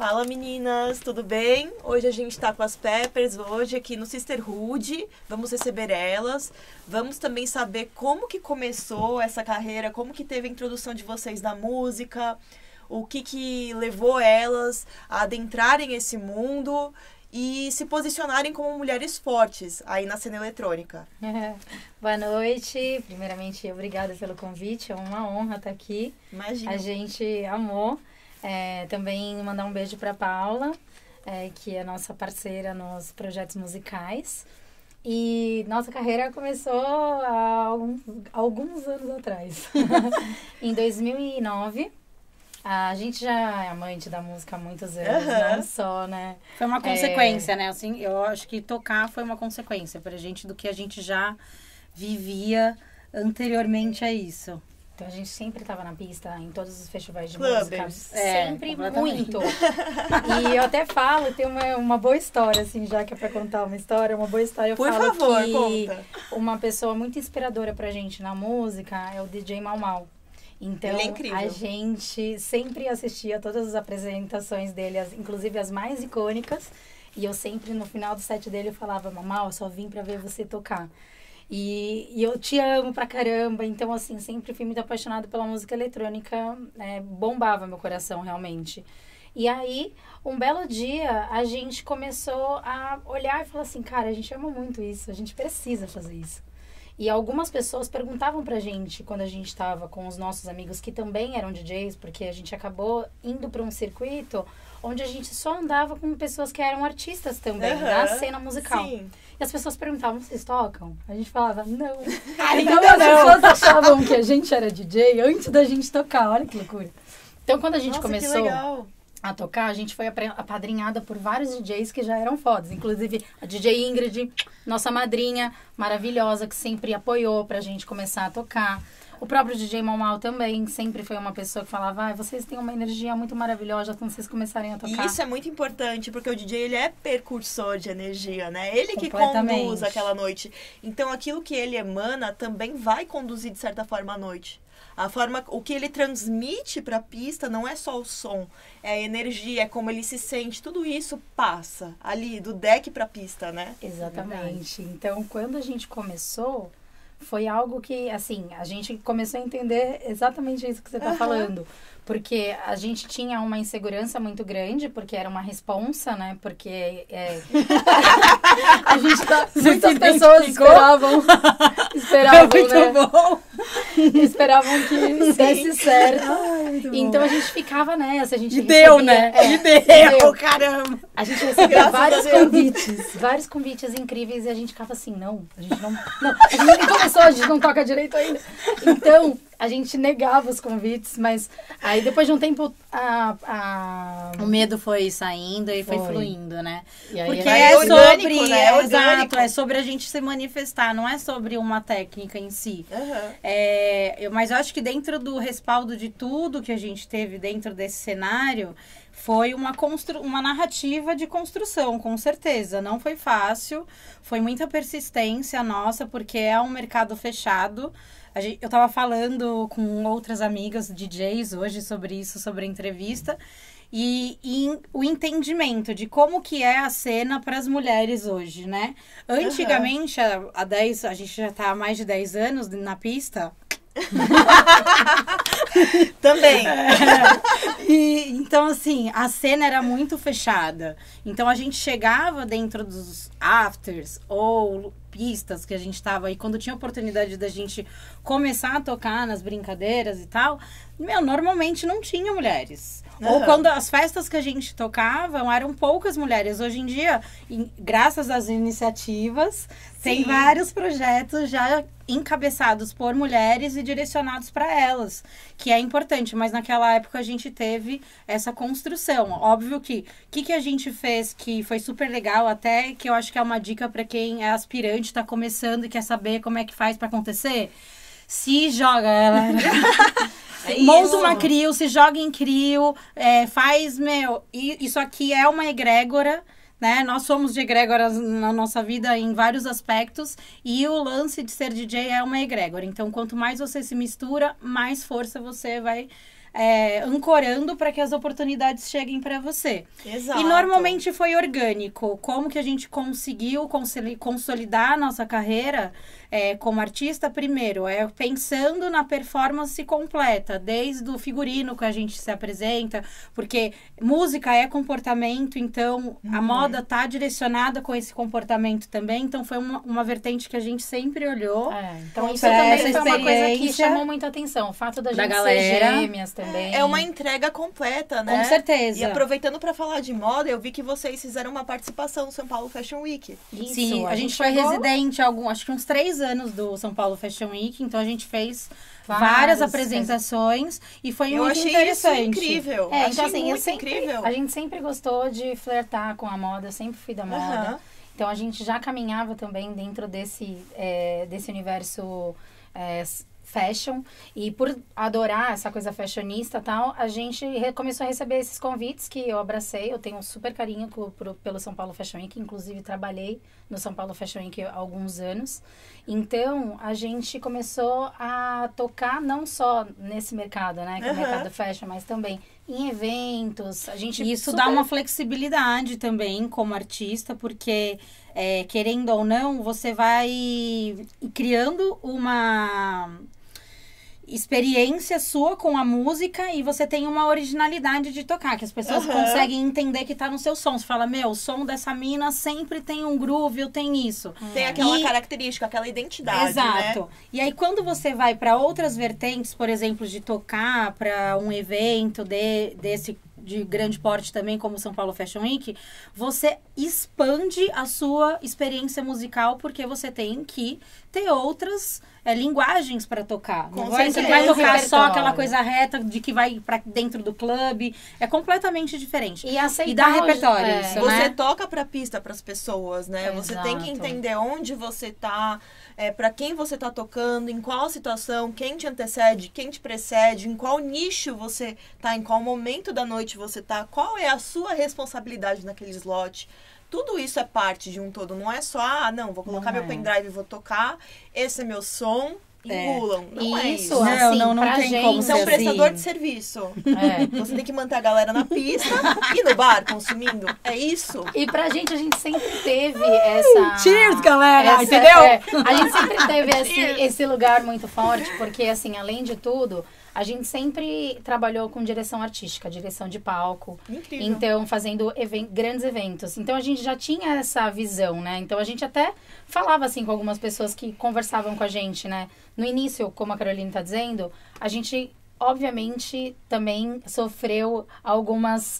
Fala meninas, tudo bem? Hoje a gente tá com as Peppers, hoje aqui no Sisterhood, vamos receber elas, vamos também saber como que começou essa carreira, como que teve a introdução de vocês na música, o que levou elas a adentrarem esse mundo e se posicionarem como mulheres fortes aí na cena eletrônica. Boa noite, primeiramente obrigada pelo convite, é uma honra estar aqui. Imagina. A gente amou. Também mandar um beijo para Paula, que é nossa parceira nos projetos musicais. E nossa carreira começou há alguns anos atrás. Em 2009, a gente já é amante da música há muitos anos, não só, né? Foi uma consequência, né? Assim, eu acho que tocar foi uma consequência pra gente do que a gente já vivia anteriormente a isso. Então, a gente sempre estava na pista, em todos os festivais de Clubbers. música. Sempre muito. Completamente. E eu até falo, tem uma boa história, assim, já que é pra contar uma história, uma boa história. Eu Por falo favor, que conta. uma pessoa muito inspiradora pra gente na música é o DJ Mau Mau. Então, Ele é incrível. a gente sempre assistia todas as apresentações dele, inclusive as mais icônicas. E eu sempre, no final do set dele, eu falava, Mau Mau, eu só vim pra ver você tocar. E eu te amo pra caramba, então assim, sempre fui muito apaixonada pela música eletrônica, bombava meu coração realmente. E aí, um belo dia, a gente começou a olhar e falar assim, cara, a gente ama muito isso, a gente precisa fazer isso. E algumas pessoas perguntavam pra gente, quando a gente tava com os nossos amigos que também eram DJs, porque a gente acabou indo pra um circuito onde a gente só andava com pessoas que eram artistas também, da cena musical. Sim. E as pessoas perguntavam, vocês tocam? A gente falava, não. Ainda Então as não. pessoas achavam que a gente era DJ antes da gente tocar, olha que loucura. Então quando a gente Nossa, que começou legal. a tocar, a gente foi apadrinhada por vários DJs que já eram fodas. Inclusive a DJ Ingrid, nossa madrinha maravilhosa, que sempre apoiou pra gente começar a tocar. O próprio DJ Mau Mau também sempre foi uma pessoa que falava, vocês têm uma energia muito maravilhosa quando vocês começarem a tocar. E isso é muito importante, porque o DJ, ele é precursor de energia, né? Ele que Completamente. conduz aquela noite. Então, aquilo que ele emana também vai conduzir, de certa forma, a noite. O que ele transmite pra pista não é só o som, é a energia, é como ele se sente. Tudo isso passa ali, do deck pra pista, né? Exatamente. Então, quando a gente começou, foi algo que, assim, a gente começou a entender exatamente isso que você está falando. Porque a gente tinha uma insegurança muito grande, porque era uma responsa, né? Porque a gente muitas pessoas esperavam, Muito né? bom! Esperavam que desse certo. Muito Então bom. a gente ficava nessa, a gente E deu, né? recebia- E deu, caramba! A gente recebia Graças vários a Deus. vários convites incríveis e a gente ficava assim, não, a gente não, a gente nem começou, a gente não toca direito ainda. Então, a gente negava os convites, mas aí depois de um tempo, O medo foi saindo e foi Foi. fluindo, né? E aí Porque era é orgânico, sobre, né? É orgânico. exato, é sobre a gente se manifestar, não é sobre uma técnica em si. Aham. Mas eu acho que dentro do respaldo de tudo que a gente teve dentro desse cenário, foi uma narrativa de construção, com certeza. Não foi fácil, foi muita persistência nossa, porque é um mercado fechado. Eu tava falando com outras amigas DJs hoje sobre isso, sobre a entrevista. E o entendimento de como que é a cena para as mulheres hoje, né? Antigamente, a gente já tá há mais de 10 anos na pista. Também. Então, assim, a cena era muito fechada. Então, a gente chegava dentro dos afters ou pistas que a gente tava aí, quando tinha oportunidade da gente começar a tocar nas brincadeiras e tal, normalmente não tinha mulheres. Ou quando as festas que a gente tocava eram poucas mulheres. Hoje em dia, graças às iniciativas, tem vários projetos já encabeçados por mulheres e direcionados para elas, que é importante, mas naquela época a gente teve essa construção. Óbvio que o que a gente fez que foi super legal, até que eu acho que é uma dica para quem é aspirante, está começando e quer saber como é que faz para acontecer, se joga, galera. Monta uma CRIO, se joga em CRIO, faz, isso aqui é uma egrégora, né? Nós somos de egrégoras na nossa vida em vários aspectos, e o lance de ser DJ é uma egrégora. Então, quanto mais você se mistura, mais força você vai ancorando para que as oportunidades cheguem para você. Exato. E normalmente foi orgânico. Como que a gente conseguiu consolidar a nossa carreira como artista? Primeiro, pensando na performance completa, desde o figurino que a gente se apresenta, porque música é comportamento, então a moda tá direcionada com esse comportamento também, então foi uma vertente que a gente sempre olhou. Então isso também foi uma coisa que chamou muita atenção, o fato da gente ser gêmeas também. É uma entrega completa, né? Com certeza. E aproveitando para falar de moda, eu vi que vocês fizeram uma participação no São Paulo Fashion Week. Isso, sim, a gente foi residente acho que uns 3 anos do São Paulo Fashion Week, então a gente fez várias apresentações e foi muito interessante. Isso incrível. Então assim, incrível. A gente sempre gostou de flertar com a moda, eu sempre fui da moda. Então a gente já caminhava também dentro desse universo fashion, e por adorar essa coisa fashionista e tal, a gente começou a receber esses convites que eu abracei. Eu tenho um super carinho pelo São Paulo Fashion Week, inclusive trabalhei no São Paulo Fashion Week há alguns anos. Então, a gente começou a tocar não só nesse mercado, né, que é o mercado fashion, mas também em eventos. Isso dá uma flexibilidade também como artista, porque querendo ou não, você vai criando uma experiência sua com a música e você tem uma originalidade de tocar, que as pessoas conseguem entender que tá no seu som. Você fala, o som dessa mina sempre tem um groove, tem isso. Tem aquela característica, aquela identidade, exato. Né? E aí, quando você vai para outras vertentes, por exemplo, de tocar para um evento desse de grande porte também, como o São Paulo Fashion Week, você expande a sua experiência musical, porque você tem que ter outras linguagens para tocar. Não vai tocar só aquela coisa reta de que vai para dentro do clube. É completamente diferente. E aceitar e dar repertório. Isso, você toca para pista para as pessoas, né? Exato. Você tem que entender onde você tá, para quem você tá tocando, em qual situação, quem te antecede, quem te precede, em qual nicho você tá, em qual momento da noite você tá, qual é a sua responsabilidade naquele slot. Tudo isso é parte de um todo. Não é só, vou colocar meu pendrive e vou tocar, esse é meu som, engulam. Não é isso. Não tem gente, como Você é um ser prestador assim. de serviço. Você tem que manter a galera na pista e no bar consumindo. É isso. E pra gente, a gente sempre teve essa... Cheers, galera! Entendeu? A gente sempre teve esse lugar muito forte, porque, assim, além de tudo, a gente sempre trabalhou com direção artística, direção de palco. Incrível. Então, fazendo grandes eventos. Então, a gente já tinha essa visão, né? Então, a gente até falava, assim, com algumas pessoas que conversavam com a gente, né? No início, como a Caroline tá dizendo, a gente, obviamente, também sofreu alguns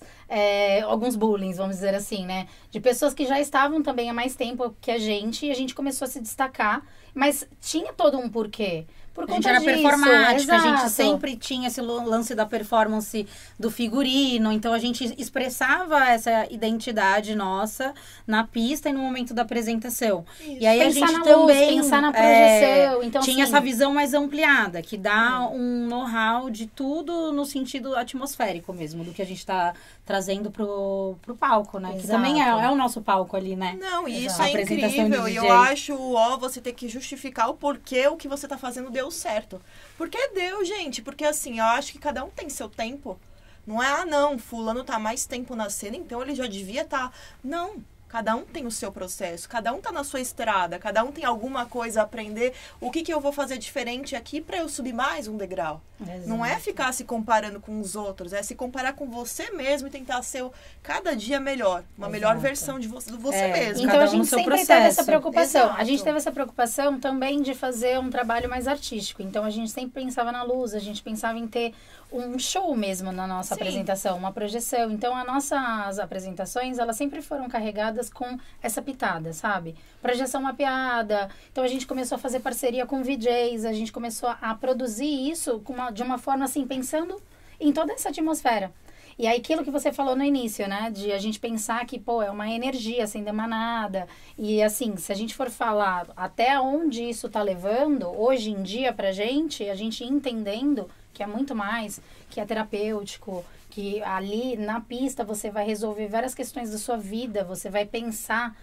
bullying, vamos dizer assim, né? De pessoas que já estavam também há mais tempo que a gente, e a gente começou a se destacar. Mas tinha todo um porquê. Por conta era disso, performática, exato. A gente sempre tinha esse lance da performance do figurino, então a gente expressava essa identidade nossa na pista e no momento da apresentação. Isso. E aí Pensar a gente na também luz, pensar na projeção. Então, tinha assim, essa visão mais ampliada, que dá um know-how de tudo no sentido atmosférico mesmo, do que a gente está trazendo pro palco, né? Exato. Que também é o nosso palco ali, né? Não, e isso A é apresentação incrível. de E DJ. eu acho você ter que justificar o porquê o que você tá fazendo deu certo. Porque deu, gente. Porque assim, eu acho que cada um tem seu tempo. Não é, fulano tá mais tempo na cena, então ele já devia estar... Não. Cada um tem o seu processo, cada um tá na sua estrada, cada um tem alguma coisa a aprender. O que eu vou fazer diferente aqui para eu subir mais um degrau? Exato. Não é ficar se comparando com os outros, é se comparar com você mesmo e tentar ser cada dia melhor. Uma melhor versão de você mesmo. Então a gente sempre teve essa preocupação. Exato. A gente teve essa preocupação também de fazer um trabalho mais artístico. Então a gente sempre pensava na luz, a gente pensava em ter um show mesmo na nossa apresentação, uma projeção. Então as nossas apresentações, elas sempre foram carregadas com essa pitada, sabe? Projeção mapeada. Então a gente começou a fazer parceria com VJs, a gente começou a produzir isso de uma forma assim, pensando em toda essa atmosfera. E aí aquilo que você falou no início, né? De a gente pensar que, é uma energia sendo emanada. E assim, se a gente for falar até onde isso tá levando, hoje em dia pra gente, a gente entendendo, que é muito mais, que é terapêutico, que ali na pista você vai resolver várias questões da sua vida, você vai pensar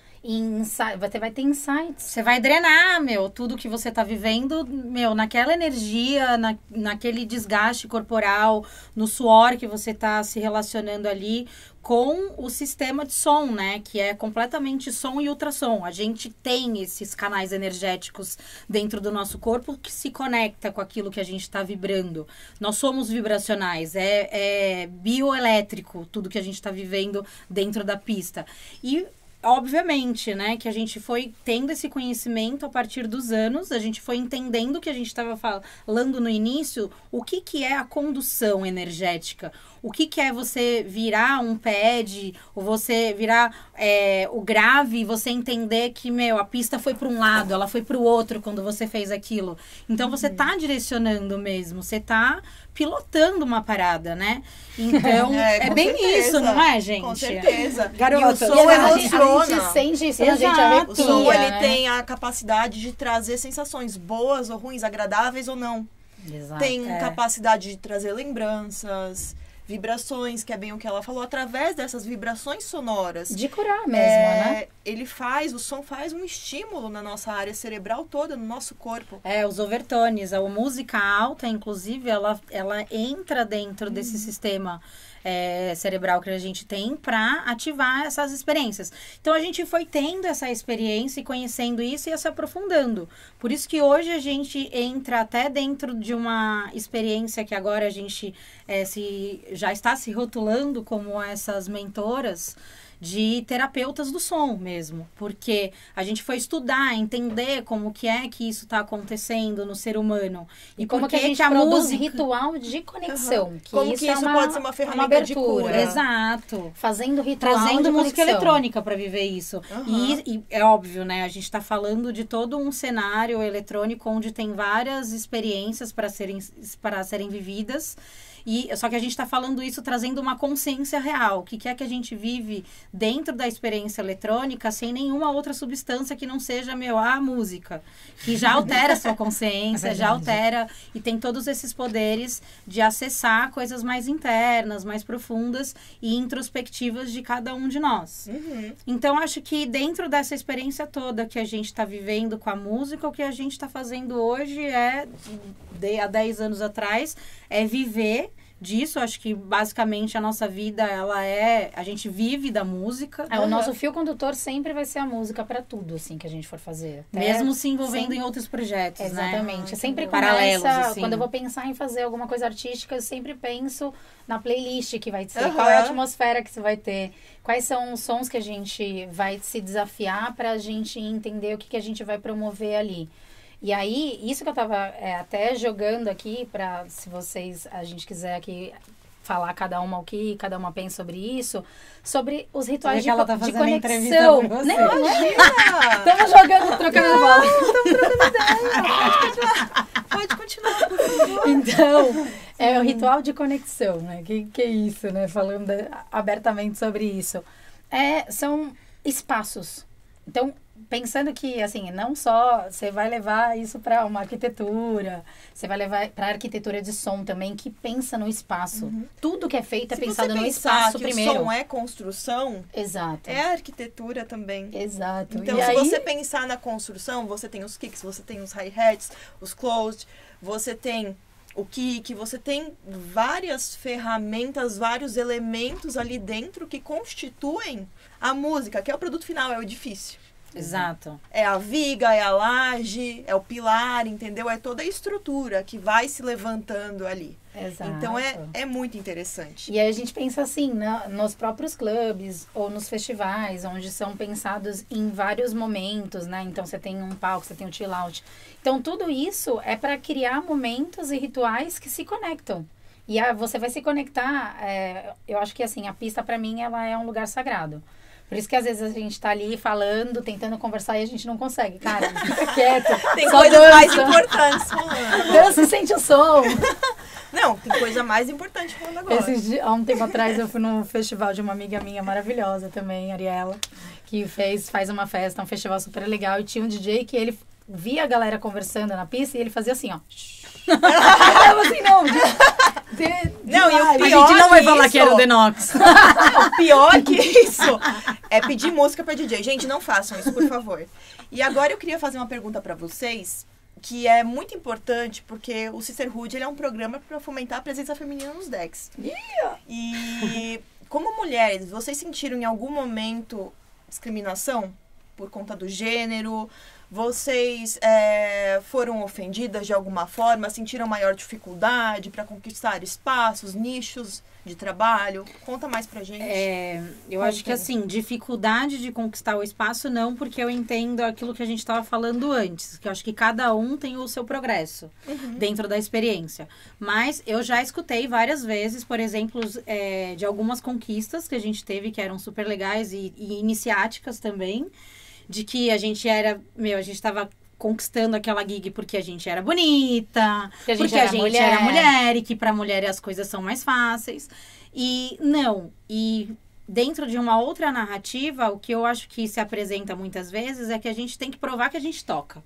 vai ter insights. Você vai drenar, tudo que você tá vivendo, naquela energia, naquele desgaste corporal, no suor que você tá se relacionando ali com o sistema de som, né? Que é completamente som e ultrassom. A gente tem esses canais energéticos dentro do nosso corpo que se conecta com aquilo que a gente está vibrando. Nós somos vibracionais, é bioelétrico tudo que a gente está vivendo dentro da pista. E obviamente, né, que a gente foi tendo esse conhecimento a partir dos anos, a gente foi entendendo o que a gente estava falando no início, o que é a condução energética, o que é você virar um pad, ou você virar o grave, e você entender que, a pista foi para um lado, ela foi para o outro quando você fez aquilo. Então, você tá direcionando mesmo, você tá pilotando uma parada, né? Então, é bem certeza, isso, não é, gente? Com certeza. Garota, e o som a gente emociona. sente isso, Exato. a gente arrepia, O som, ele né? tem a capacidade de trazer sensações boas ou ruins, agradáveis ou não. Exato. Tem capacidade de trazer lembranças, vibrações, que é bem o que ela falou, através dessas vibrações sonoras. De curar mesmo, né? O som faz um estímulo na nossa área cerebral toda, no nosso corpo. Os overtones, a música alta, inclusive, ela entra dentro desse sistema cerebral que a gente tem para ativar essas experiências. Então, a gente foi tendo essa experiência e conhecendo isso e se aprofundando. Por isso que hoje a gente entra até dentro de uma experiência que agora a gente já está se rotulando como essas mentoras de terapeutas do som mesmo, porque a gente foi estudar, entender como que é que isso está acontecendo no ser humano e como que a gente produz ritual de conexão. Que como isso que isso pode ser uma ferramenta de cura. Exato. Fazendo ritual trazendo de música conexão. eletrônica para viver isso. E é óbvio, né? A gente está falando de todo um cenário eletrônico onde tem várias experiências para serem vividas. Só que a gente está falando isso trazendo uma consciência real. O que é que a gente vive dentro da experiência eletrônica sem nenhuma outra substância que não seja, a música. Que já altera a sua consciência, já altera e tem todos esses poderes de acessar coisas mais internas, mais profundas e introspectivas de cada um de nós. Então, acho que dentro dessa experiência toda que a gente está vivendo com a música, o que a gente está fazendo hoje há 10 anos atrás, é viver disso. Acho que basicamente a nossa vida, a gente vive da música. O nosso fio condutor sempre vai ser a música para tudo, assim, que a gente for fazer. Mesmo se envolvendo em outros projetos, exatamente. né? Sempre paralelos, assim. Quando eu vou pensar em fazer alguma coisa artística, eu sempre penso na playlist que vai ser, qual é a atmosfera que você vai ter, quais são os sons que a gente vai se desafiar pra gente entender o que a gente vai promover ali. E aí, isso que eu tava até jogando aqui, se a gente quiser aqui falar cada uma o que cada uma pensa sobre isso, sobre os rituais de conexão. Não, imagina! Estamos jogando, trocando bola. Estamos trocando ideia. Pode continuar, por favor. Então, o ritual de conexão, né? Que é isso, né? Falando abertamente sobre isso. São espaços. Então, pensando que, assim, não só você vai levar isso para uma arquitetura, você vai levar para arquitetura de som também, que pensa no espaço. Tudo que é feito é pensado no espaço primeiro. Se o som é construção, exato, é arquitetura também. Exato. Então, se você pensar na construção, você tem os kicks, você tem os hi-hats, os closed, você tem o kick, você tem várias ferramentas, vários elementos ali dentro que constituem a música, que é o produto final, é o edifício. Exato. É a viga, é a laje, é o pilar, entendeu? É toda a estrutura que vai se levantando ali. Exato. Então, é muito interessante. E aí a gente pensa assim, nos próprios clubes ou nos festivais, onde são pensados em vários momentos, né? Então, você tem um palco, você tem um chill out. Então, tudo isso é para criar momentos e rituais que se conectam. E você vai se conectar, eu acho que assim, a pista para mim, ela é um lugar sagrado. Por isso que às vezes a gente tá ali falando, tentando conversar e a gente não consegue. Cara, fica quieto. Tem coisas mais importantes falando. Dança e sente o som. Não, tem coisa mais importante falando agora. Há um tempo atrás eu fui num festival de uma amiga minha maravilhosa também, Ariela, que faz uma festa, um festival super legal. E tinha um DJ que ele via a galera conversando na pista e ele fazia assim, ó. Eu assim, não. Não, e o A pior gente não vai falar isso, que era o Denox. o pior que isso é pedir música pra DJ. Gente, não façam isso, por favor. E agora eu queria fazer uma pergunta pra vocês, que é muito importante, porque o Sisterhood ele é um programa para fomentar a presença feminina nos decks. E como mulheres, vocês sentiram em algum momento discriminação por conta do gênero? Vocês foram ofendidas de alguma forma? Sentiram maior dificuldade para conquistar espaços, nichos de trabalho? Conta mais pra gente. Eu acho que assim, dificuldade de conquistar o espaço não, porque eu entendo aquilo que a gente estava falando antes, que eu acho que cada um tem o seu progresso dentro da experiência. Mas eu já escutei várias vezes, por exemplo, de algumas conquistas que a gente teve, que eram super legais e iniciáticas também, de que a gente estava conquistando aquela gig porque a gente era bonita, porque a gente era mulher e que para mulher as coisas são mais fáceis. E dentro de uma outra narrativa, o que eu acho que se apresenta muitas vezes é que a gente tem que provar que a gente toca.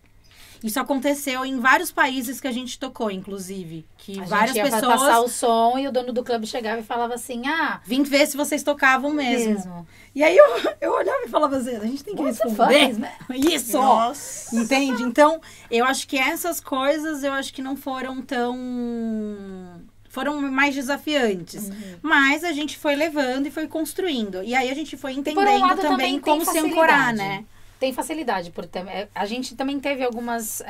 Isso aconteceu em vários países que a gente tocou, inclusive. Que várias pessoas passar o som e o dono do clube chegava e falava assim, vim ver se vocês tocavam mesmo. E aí eu olhava e falava assim, a gente tem que responder. Isso! Nossa. Entende? Então, eu acho que essas coisas, eu acho que não foram foram mais desafiantes. Mas a gente foi levando e foi construindo. E aí a gente foi entendendo também como se ancorar, né? Tem facilidade, a gente também teve algumas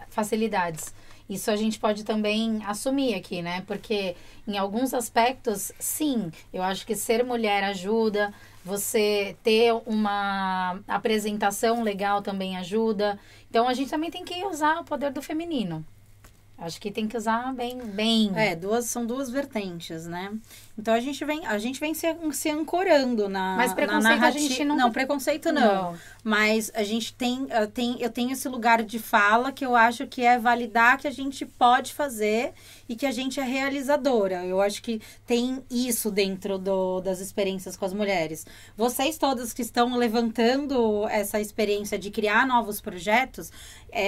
facilidades. Isso a gente pode também assumir aqui, né? Porque em alguns aspectos, sim, eu acho que ser mulher ajuda, você ter uma apresentação legal também ajuda. Então a gente também tem que usar o poder do feminino. Acho que tem que usar bem. São duas vertentes, né? Então a gente vem se ancorando Mas preconceito narrativa. a gente não... Não, preconceito não. Mas a gente eu tenho esse lugar de fala que eu acho que é validar que a gente pode fazer e que a gente é realizadora. Eu acho que tem isso dentro das experiências com as mulheres. Vocês todas que estão levantando essa experiência de criar novos projetos,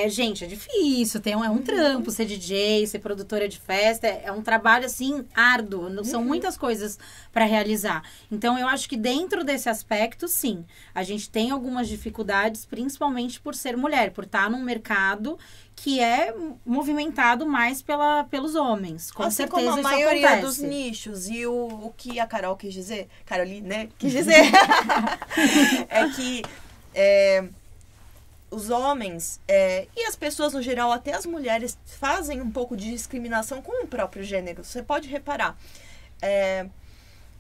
gente, é difícil, é um trampo ser DJ, ser produtora de festa, é um trabalho, assim, árduo, são muitas coisas para realizar. Então, eu acho que dentro desse aspecto, sim, a gente tem algumas dificuldades, principalmente por ser mulher, por estar num mercado que é movimentado mais pelos homens. Com assim certeza como a isso maioria acontece. dos nichos. E o que a Carol quis dizer, Caroline, né, quis dizer, é que os homens e as pessoas no geral, até as mulheres, fazem um pouco de discriminação com o próprio gênero. Você pode reparar.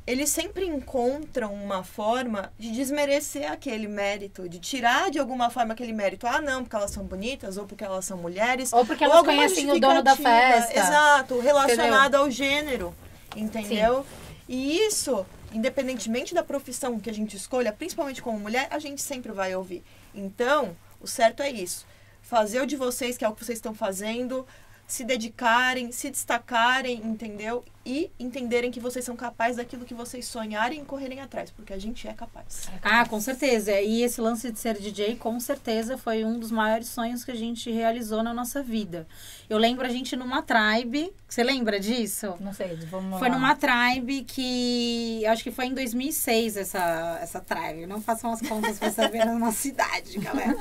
Eles sempre encontram uma forma de desmerecer aquele mérito, de tirar de alguma forma aquele mérito. Não, porque elas são bonitas, ou porque elas são mulheres. Ou porque elas conhecem o dono da festa. Exato, relacionado ao gênero, entendeu? Sim. E isso, independentemente da profissão que a gente escolha, principalmente como mulher, a gente sempre vai ouvir. Então, o certo é isso. Fazer o de vocês, que é o que vocês estão fazendo, se dedicarem, se destacarem, entendeu? E entenderem que vocês são capazes daquilo que vocês sonharem e correrem atrás, porque a gente é capaz. Com certeza. E esse lance de ser DJ, com certeza, foi um dos maiores sonhos que a gente realizou na nossa vida. Eu lembro a gente numa tribe, você lembra disso? Não sei, vamos lá. Foi numa tribe que, acho que foi em 2006 essa tribe. Não façam as contas pra saber na nossa cidade, galera.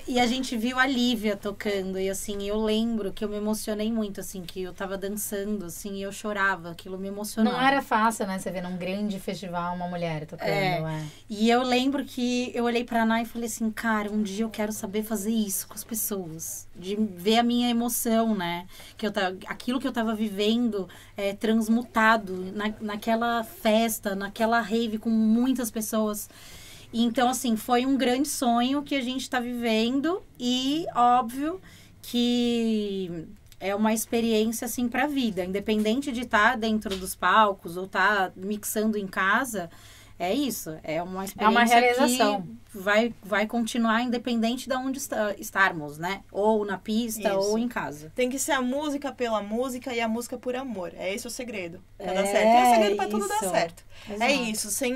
E a gente viu a Lívia tocando, e assim, eu lembro que eu me emocionei muito, assim, que eu tava dançando, assim, e eu chorava, aquilo me emocionava. Não era fácil, né, você ver num grande festival uma mulher tocando, E eu lembro que eu olhei pra Ana e falei assim, cara, um dia eu quero saber fazer isso com as pessoas, de ver a minha emoção, né, aquilo que eu tava vivendo transmutado naquela festa, naquela rave com muitas pessoas. Então, assim, foi um grande sonho que a gente tá vivendo e, óbvio, que é uma experiência, assim, pra vida. Independente de estar dentro dos palcos ou estar mixando em casa, é isso. É uma experiência realização. que vai continuar independente de onde estarmos, né? Ou na pista, Isso. ou em casa. Tem que ser a música pela música e a música por amor. É esse o segredo pra dar certo. É o segredo pra tudo dar isso. certo. Exato. É isso, sem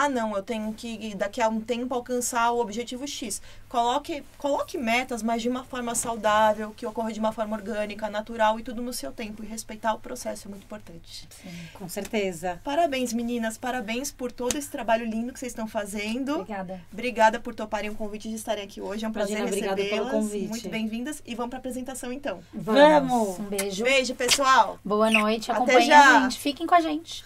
não, eu tenho que daqui a um tempo alcançar o objetivo X. Coloque metas, mas de uma forma saudável, que ocorra de uma forma orgânica, natural e tudo no seu tempo. E respeitar o processo é muito importante. Sim, com certeza. Parabéns, meninas. Parabéns por todo esse trabalho lindo que vocês estão fazendo. Obrigada. Obrigada por toparem o convite de estarem aqui hoje. É um prazer Imagina, obrigada pelo recebê-las. convite. Muito bem-vindas. E vamos para a apresentação, então. Vamos! Um beijo. Beijo, pessoal. Boa noite. Até Acompanhem já. a gente. Fiquem com a gente.